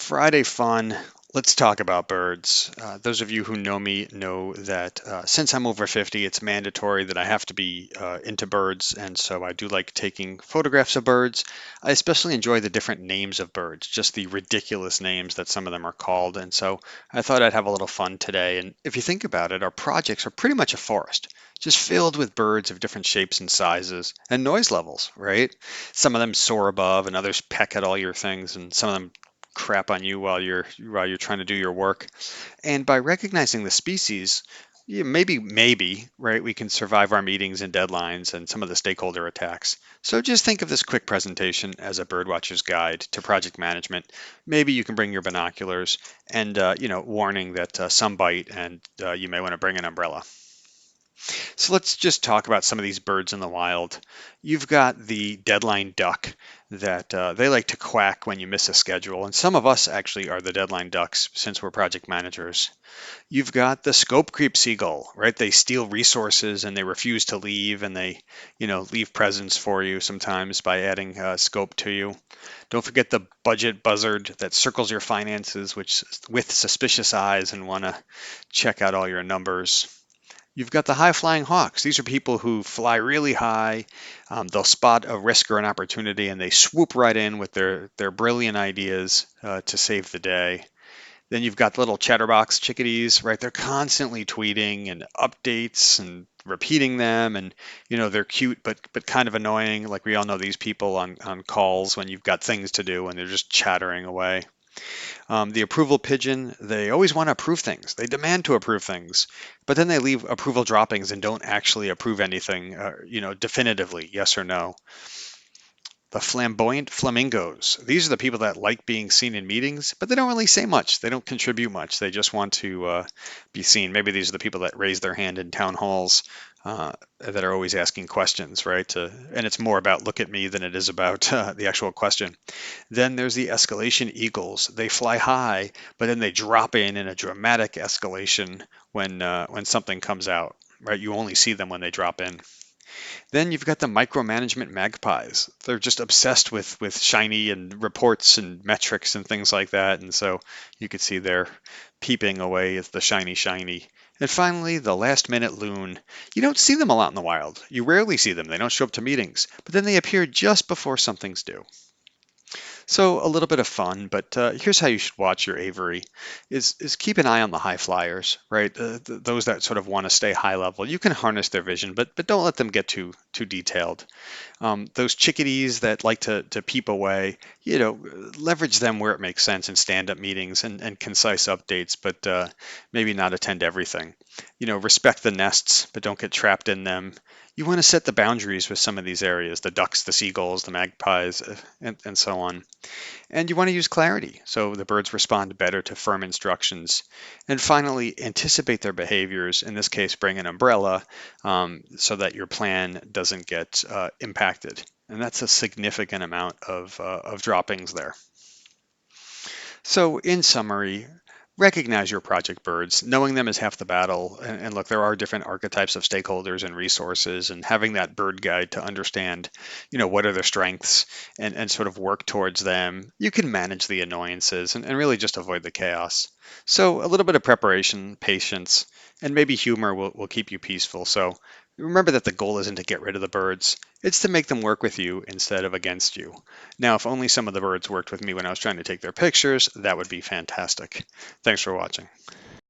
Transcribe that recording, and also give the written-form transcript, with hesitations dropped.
Friday fun. Let's talk about birds. Those of you who know me know that since I'm over 50, it's mandatory that I have to be into birds, and so I do like taking photographs of birds. I especially enjoy the different names of birds, just the ridiculous names that some of them are called, and so I thought I'd have a little fun today. And if you think about it, our projects are pretty much a forest, just filled with birds of different shapes and sizes and noise levels, right? Some of them soar above, and others peck at all your things, and some of them crap on you while you're trying to do your work. And by recognizing the species, yeah, maybe right, we can survive our meetings and deadlines and some of the stakeholder attacks. So just think of this quick presentation as a birdwatcher's guide to project management. Maybe you can bring your binoculars and warning that some bite and you may want to bring an umbrella. So let's just talk about some of these birds in the wild. You've got the deadline duck that they like to quack when you miss a schedule, and some of us actually are the deadline ducks since we're project managers. You've got the Scope-Creep Seagull, right? They steal resources and they refuse to leave, and they, leave presents for you sometimes by adding scope to you. Don't forget the budget buzzard that circles your finances, which with suspicious eyes and want to check out all your numbers. You've got the high flying hawks. These are people who fly really high. They'll spot a risk or an opportunity and they swoop right in with their brilliant ideas to save the day. Then you've got little chatterbox chickadees, right? They're constantly tweeting and updates and repeating them, and they're cute but kind of annoying. Like we all know these people on calls when you've got things to do and they're just chattering away. The approval pigeon, they always want to approve things. They demand to approve things, but then they leave approval droppings and don't actually approve anything, definitively, yes or no. The flamboyant flamingos. These are the people that like being seen in meetings, but they don't really say much. They don't contribute much. They just want to be seen. Maybe these are the people that raise their hand in town halls that are always asking questions, right? And it's more about look at me than it is about the actual question. Then there's the escalation eagles. They fly high, but then they drop in a dramatic escalation when something comes out, right? You only see them when they drop in. Then you've got the micromanagement magpies. They're just obsessed with shiny and reports and metrics and things like that. And so you could see they're peeping away at the shiny. And finally, the last minute loon. You don't see them a lot in the wild. You rarely see them. They don't show up to meetings, but then they appear just before something's due. So a little bit of fun, but here's how you should watch your aviary: is keep an eye on the high flyers, right? Those that sort of want to stay high level. You can harness their vision, but don't let them get too detailed. Those chickadees that like to peep away, leverage them where it makes sense in stand-up meetings and concise updates, but maybe not attend everything. Respect the nests, but don't get trapped in them. You want to set the boundaries with some of these areas, the ducks, the seagulls, the magpies, and so on. And you want to use clarity so the birds respond better to firm instructions. And finally, anticipate their behaviors. In this case, bring an umbrella so that your plan doesn't get impacted. And that's a significant amount of droppings there. So, in summary, recognize your project birds. Knowing them is half the battle. And look, there are different archetypes of stakeholders and resources, and having that bird guide to understand, what are their strengths and sort of work towards them. You can manage the annoyances and really just avoid the chaos. So, a little bit of preparation, patience, and maybe humor will keep you peaceful. So, remember that the goal isn't to get rid of the birds, it's to make them work with you instead of against you. Now, if only some of the birds worked with me when I was trying to take their pictures, that would be fantastic. Thanks for watching.